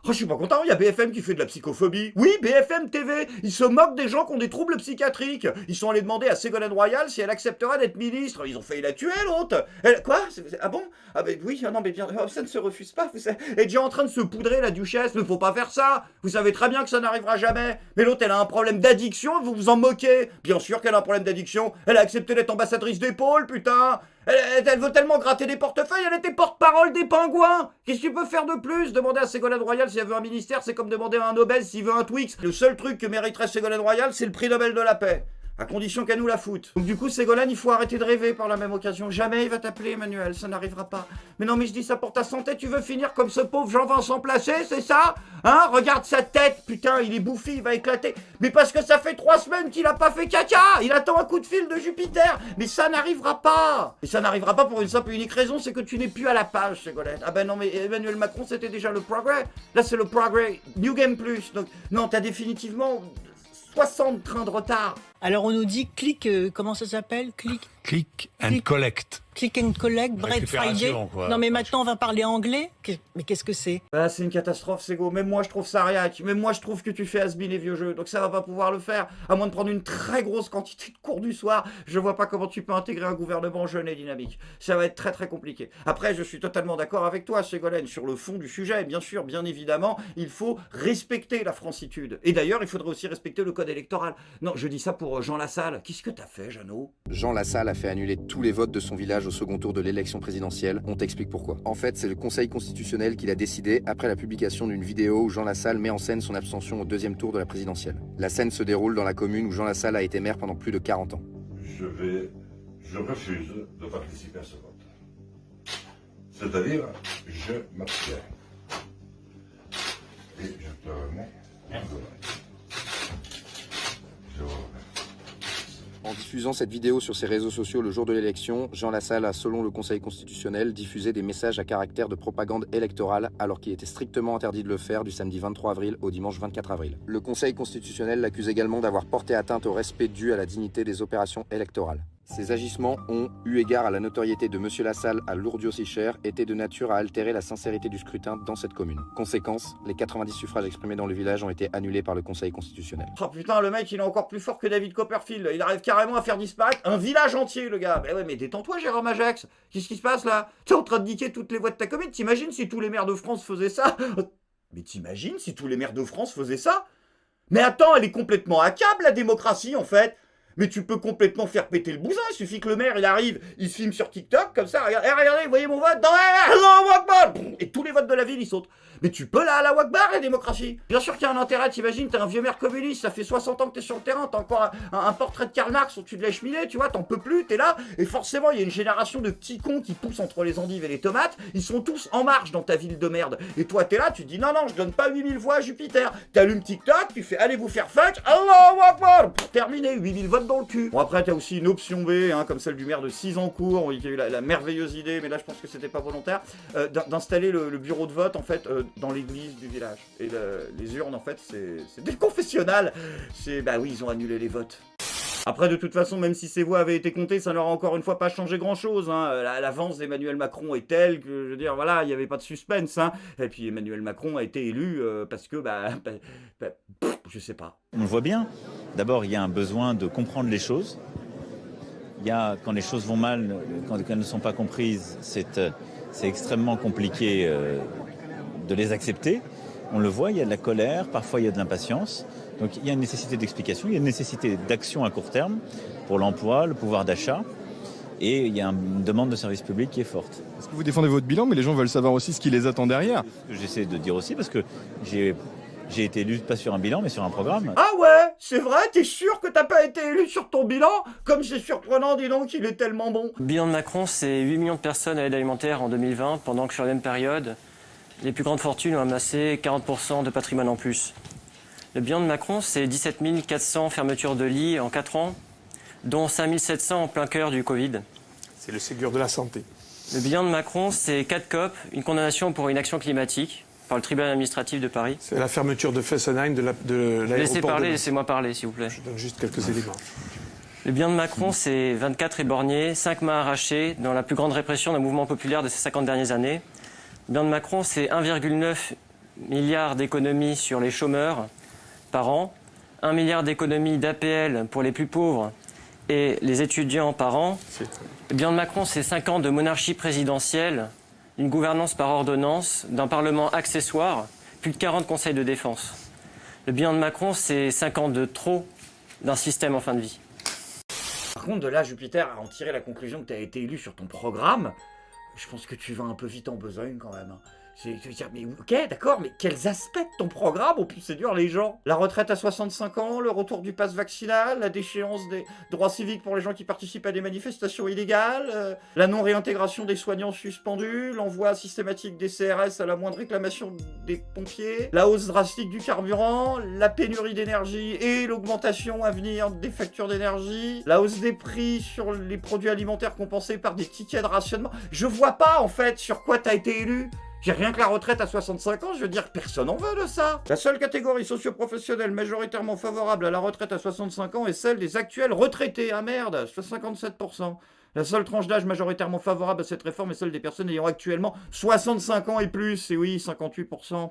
Oh, je suis pas content, il y a BFM qui fait de la psychophobie. Oui, BFM TV, ils se moquent des gens qui ont des troubles psychiatriques. Ils sont allés demander à Ségolène Royal si elle accepterait d'être ministre. Ils ont failli la tuer, l'autre. Quoi? Ah bon? Ah ben oui, non mais bien, ça ne se refuse pas. Elle est déjà en train de se poudrer, la duchesse, mais faut pas faire ça. Vous savez très bien que ça n'arrivera jamais. Mais l'autre, elle a un problème d'addiction, vous vous en moquez. Bien sûr qu'elle a un problème d'addiction. Elle a accepté d'être ambassadrice d'épaule, putain. Elle veut tellement gratter des portefeuilles, elle était porte-parole des pingouins. Qu'est-ce que tu peux faire de plus? Demander à Ségolène Royal si elle veut un ministère, c'est comme demander à un obèse s'il veut un Twix. Le seul truc que mériterait Ségolène Royal, c'est le prix Nobel de la paix. À condition qu'elle nous la foute. Donc du coup, Ségolène, il faut arrêter de rêver par la même occasion. Jamais il va t'appeler, Emmanuel, ça n'arrivera pas. Mais non, mais je dis ça pour ta santé, tu veux finir comme ce pauvre Jean-Vincent Placé, c'est ça? Hein? Regarde sa tête, putain, il est bouffi, il va éclater. Mais parce que ça fait 3 semaines qu'il a pas fait caca. Il attend un coup de fil de Jupiter. Mais ça n'arrivera pas. Et ça n'arrivera pas pour une simple et unique raison, c'est que tu n'es plus à la page, Ségolène. Ah ben non, mais Emmanuel Macron, c'était déjà le progrès. Là, c'est le progrès New Game Plus. Donc, non, t'as définitivement 60 trains de retard. Alors on nous dit click, comment ça s'appelle? Click and collect. Click and collect, Black Friday. Quoi. Non mais maintenant on va parler anglais. Mais qu'est-ce que c'est? Ah, c'est une catastrophe, Ségo. Même moi, je trouve ça réac. Même moi, je trouve que tu fais has-been les vieux jeux. Donc ça va pas pouvoir le faire. À moins de prendre une très grosse quantité de cours du soir, je vois pas comment tu peux intégrer un gouvernement jeune et dynamique. Ça va être très très compliqué. Après, je suis totalement d'accord avec toi, Ségolène, sur le fond du sujet. Bien sûr, bien évidemment, il faut respecter la francitude. Et d'ailleurs, il faudrait aussi respecter le code électoral. Non, je dis ça pour Jean Lassalle. Qu'est-ce que t'as fait, Jeannot? Jean Lassalle a fait annuler tous les votes de son village au second tour de l'élection présidentielle. On t'explique pourquoi. En fait, c'est le Conseil constitutionnel qui l'a décidé après la publication d'une vidéo où Jean Lassalle met en scène son abstention au deuxième tour de la présidentielle. La scène se déroule dans la commune où Jean Lassalle a été maire pendant plus de 40 ans. Je refuse de participer à ce vote. C'est-à-dire, je m'abstiens. Et je te remets un Je vous remercie. En diffusant cette vidéo sur ses réseaux sociaux le jour de l'élection, Jean Lassalle a, selon le Conseil constitutionnel, diffusé des messages à caractère de propagande électorale alors qu'il était strictement interdit de le faire du samedi 23 avril au dimanche 24 avril. Le Conseil constitutionnel l'accuse également d'avoir porté atteinte au respect dû à la dignité des opérations électorales. Ces agissements ont, eu égard à la notoriété de M. Lassalle à Lourdes-Sichère, été de nature à altérer la sincérité du scrutin dans cette commune. Conséquence, les 90 suffrages exprimés dans le village ont été annulés par le Conseil constitutionnel. Oh putain, le mec, il est encore plus fort que David Copperfield. Il arrive carrément à faire disparaître un village entier, le gars. Mais ouais, mais détends-toi, Jérôme Ajax. Qu'est-ce qui se passe, là? T'es en train de niquer toutes les voies de ta commune. T'imagines si tous les maires de France faisaient ça? Mais t'imagines si tous les maires de France faisaient ça? Mais attends, elle est complètement à câble, la démocratie, en fait. Mais tu peux complètement faire péter le bousin. Il suffit que le maire, il arrive, il se filme sur TikTok, comme ça. Regardez, vous voyez mon vote? Allahu Akbar! Et tous les votes de la ville, ils sautent. Mais tu peux là, Allahu Akbar, la démocratie. Bien sûr qu'il y a un intérêt, t'imagines, t'es un vieux maire communiste, ça fait 60 ans que t'es sur le terrain, t'as encore un portrait de Karl Marx au-dessus de la cheminée, tu vois, t'en peux plus, t'es là. Et forcément, il y a une génération de petits cons qui poussent entre les endives et les tomates. Ils sont tous en marche dans ta ville de merde. Et toi, t'es là, tu dis non, je donne pas 8000 voix à Jupiter. T'allumes TikTok, tu fais allez vous faire fuck, Allahu Akbar! Pour terminer, 8000 votes dans le cul. Bon, après, t'as aussi une option B, hein, comme celle du maire de Cisancourt, qui a eu la merveilleuse idée, mais là, je pense que c'était pas volontaire, d'installer le bureau de vote, en fait, dans l'église du village. Et les urnes, en fait, c'est des confessionnals. Bah oui, ils ont annulé les votes. Après, de toute façon, même si ces voix avaient été comptées, ça n'aura encore une fois pas changé grand-chose. Hein. L'avance d'Emmanuel Macron est telle que, je veux dire, voilà, il n'y avait pas de suspense. Hein. Et puis Emmanuel Macron a été élu parce que, je sais pas. On le voit bien. D'abord, il y a un besoin de comprendre les choses. Il y a, quand les choses vont mal, quand elles ne sont pas comprises, c'est extrêmement compliqué de les accepter. On le voit, il y a de la colère, parfois il y a de l'impatience. Donc il y a une nécessité d'explication, il y a une nécessité d'action à court terme pour l'emploi, le pouvoir d'achat. Et il y a une demande de service public qui est forte. Est-ce que vous défendez votre bilan, mais les gens veulent savoir aussi ce qui les attend derrière? C'est ce que j'essaie de dire aussi, parce que j'ai été élu pas sur un bilan, mais sur un programme. Ah ouais, c'est vrai, t'es sûr que t'as pas été élu sur ton bilan? Comme c'est surprenant, dis donc, il est tellement bon. Le bilan de Macron, c'est 8 millions de personnes à l'aide alimentaire en 2020, pendant que sur la même période, les plus grandes fortunes ont amassé 40% de patrimoine en plus. Le bilan de Macron, c'est 17 400 fermetures de lits en 4 ans, dont 5 700 en plein cœur du Covid. C'est le Ségur de la santé. Le bilan de Macron, c'est 4 COP, une condamnation pour inaction climatique par le tribunal administratif de Paris. C'est la fermeture de Fessenheim de l'aéroport. Laissez parler, laissez-moi parler, s'il vous plaît. Je donne juste quelques éléments. Le bilan de Macron, c'est 24 éborgnés, 5 mains arrachées dans la plus grande répression d'un mouvement populaire de ces 50 dernières années. Le bilan de Macron, c'est 1,9 milliard d'économies sur les chômeurs par an, 1 milliard d'économies d'APL pour les plus pauvres et les étudiants par an. Le bilan de Macron, c'est 5 ans de monarchie présidentielle, une gouvernance par ordonnance, d'un parlement accessoire, plus de 40 conseils de défense. Le bilan de Macron, c'est 5 ans de trop d'un système en fin de vie. Par contre, de là, Jupiter, à en tirer la conclusion que tu as été élu sur ton programme, je pense que tu vas un peu vite en besogne quand même. Je veux dire, mais ok, d'accord, mais quels aspects de ton programme ont pu séduire les gens? La retraite à 65 ans, le retour du pass vaccinal, la déchéance des droits civiques pour les gens qui participent à des manifestations illégales, la non-réintégration des soignants suspendus, l'envoi systématique des CRS à la moindre réclamation des pompiers, la hausse drastique du carburant, la pénurie d'énergie et l'augmentation à venir des factures d'énergie, la hausse des prix sur les produits alimentaires compensés par des tickets de rationnement. Je vois pas, en fait, sur quoi t'as été élu. J'ai rien que la retraite à 65 ans, je veux dire, personne en veut de ça. La seule catégorie socio-professionnelle majoritairement favorable à la retraite à 65 ans est celle des actuels retraités. Ah merde, 57%. La seule tranche d'âge majoritairement favorable à cette réforme est celle des personnes ayant actuellement 65 ans et plus. Et oui, 58%.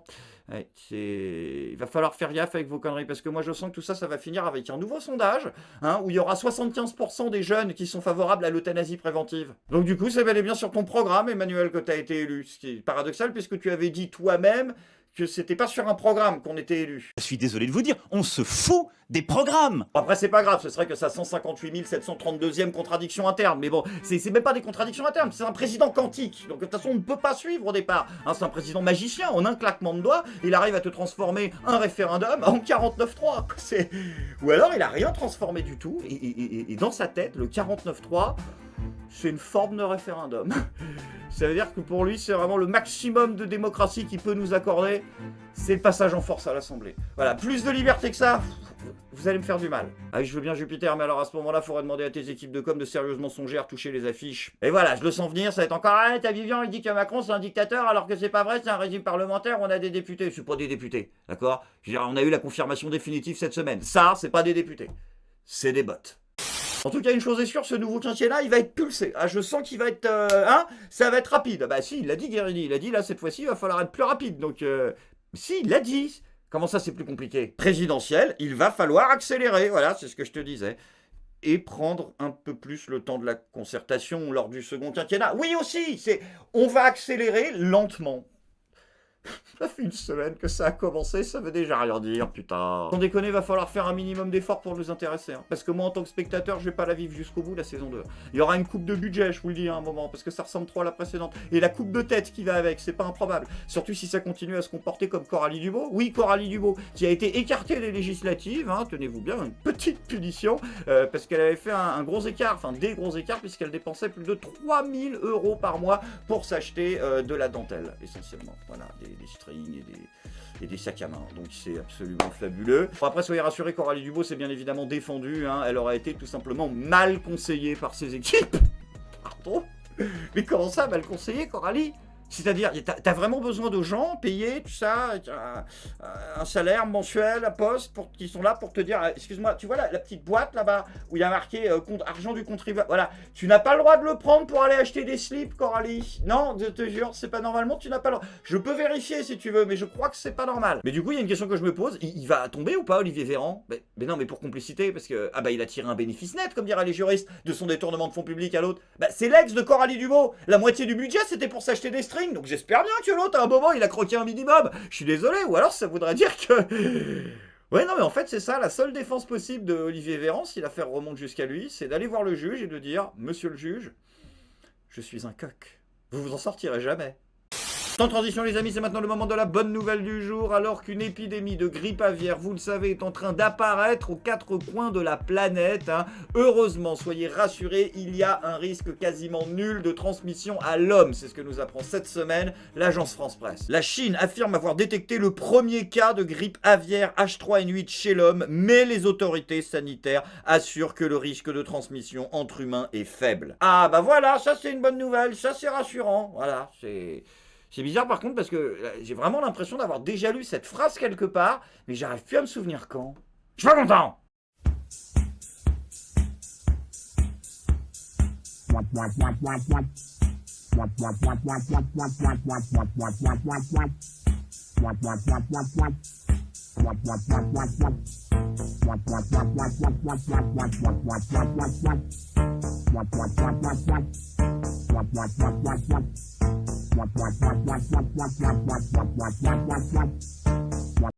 Ouais, il va falloir faire gaffe avec vos conneries, parce que moi je sens que tout ça, ça va finir avec un nouveau sondage, où il y aura 75% des jeunes qui sont favorables à l'euthanasie préventive. Donc du coup, c'est bel et bien sur ton programme, Emmanuel, que tu as été élu. Ce qui est paradoxal, puisque tu avais dit toi-même que c'était pas sur un programme qu'on était élu. Je suis désolé de vous dire, on se fout des programmes. Bon, après, c'est pas grave, ce serait que sa 158 732e contradiction interne. Mais bon, c'est même pas des contradictions internes, c'est un président quantique. Donc de toute façon, on ne peut pas suivre au départ. C'est un président magicien, en un claquement de doigts, il arrive à te transformer un référendum en 49.3. Ou alors, il a rien transformé du tout, et dans sa tête, le 49.3... c'est une forme de référendum. Ça veut dire que pour lui, c'est vraiment le maximum de démocratie qu'il peut nous accorder. C'est le passage en force à l'Assemblée. Voilà, plus de liberté que ça, vous allez me faire du mal. Ah oui, je veux bien Jupiter, mais alors à ce moment-là, il faudrait demander à tes équipes de com de sérieusement songer à retoucher les affiches. Et voilà, je le sens venir, ça va être encore « Ah, t'as Vivian, il dit que Macron, c'est un dictateur, alors que c'est pas vrai, c'est un régime parlementaire, on a des députés. » C'est pas des députés, d'accord? Je veux dire, on a eu la confirmation définitive cette semaine. Ça, c'est pas des députés. C'est des bots. En tout cas, une chose est sûre, ce nouveau quinquennat, il va être pulsé. Ah, je sens qu'il va être... ça va être rapide. Bah si, il l'a dit, Guérini. Il a dit, là, cette fois-ci, il va falloir être plus rapide. Donc, si, il l'a dit. Comment ça, c'est plus compliqué? Présidentiel, il va falloir accélérer. Voilà, c'est ce que je te disais. Et prendre un peu plus le temps de la concertation lors du second quinquennat. Oui, aussi, on va accélérer lentement. Ça fait une semaine que ça a commencé, ça veut déjà rien dire, putain. Sans déconner, va falloir faire un minimum d'efforts pour nous intéresser. Parce que moi, en tant que spectateur, je vais pas la vivre jusqu'au bout, la saison 2. Il y aura une coupe de budget, je vous le dis à un moment, parce que ça ressemble trop à la précédente. Et la coupe de tête qui va avec, c'est pas improbable. Surtout si ça continue à se comporter comme Coralie Dubois. Oui, Coralie Dubois, qui a été écartée des législatives, tenez-vous bien, une petite punition, parce qu'elle avait fait un gros écart, enfin des gros écarts, puisqu'elle dépensait plus de 3000 € par mois pour s'acheter de la dentelle, essentiellement. Voilà, des strings et des sacs à main. Donc c'est absolument fabuleux. Bon, après, soyez rassurés, Coralie Dubois s'est bien évidemment défendue. Elle aura été tout simplement mal conseillée par ses équipes. Pardon? Mais comment ça, mal conseillée, Coralie? C'est-à-dire, t'as vraiment besoin de gens payés, tout ça, avec un salaire mensuel à poste, qui sont là pour te dire, excuse-moi, tu vois la petite boîte là-bas, où il y a marqué argent du contribuable, voilà, tu n'as pas le droit de le prendre pour aller acheter des slips, Coralie. Non, je te jure, c'est pas normalement, tu n'as pas le droit. Je peux vérifier si tu veux, mais je crois que c'est pas normal. Mais du coup, il y a une question que je me pose, il va tomber ou pas, Olivier Véran? Mais non, mais pour complicité, parce que, il a tiré un bénéfice net, comme diraient les juristes, de son détournement de fonds publics à l'autre. C'est l'ex de Coralie Dubois. La moitié du budget, c'était pour s'acheter des strings. Donc j'espère bien que l'autre, à un moment, il a croqué un minimum. Je suis désolé, ou alors ça voudrait dire que... Ouais, non, mais en fait, c'est ça, la seule défense possible de Olivier Véran, si l'affaire remonte jusqu'à lui, c'est d'aller voir le juge et de dire « Monsieur le juge, je suis un coq. Vous vous en sortirez jamais. » Sans transition les amis, c'est maintenant le moment de la bonne nouvelle du jour. Alors qu'une épidémie de grippe aviaire, vous le savez, est en train d'apparaître aux 4 coins de la planète. Heureusement, soyez rassurés, il y a un risque quasiment nul de transmission à l'homme. C'est ce que nous apprend cette semaine l'agence France Presse. La Chine affirme avoir détecté le premier cas de grippe aviaire H3N8 chez l'homme, mais les autorités sanitaires assurent que le risque de transmission entre humains est faible. Ah bah voilà, ça c'est une bonne nouvelle, ça c'est rassurant. Voilà, c'est bizarre par contre parce que j'ai vraiment l'impression d'avoir déjà lu cette phrase quelque part, mais j'arrive plus à me souvenir quand. Je suis pas content!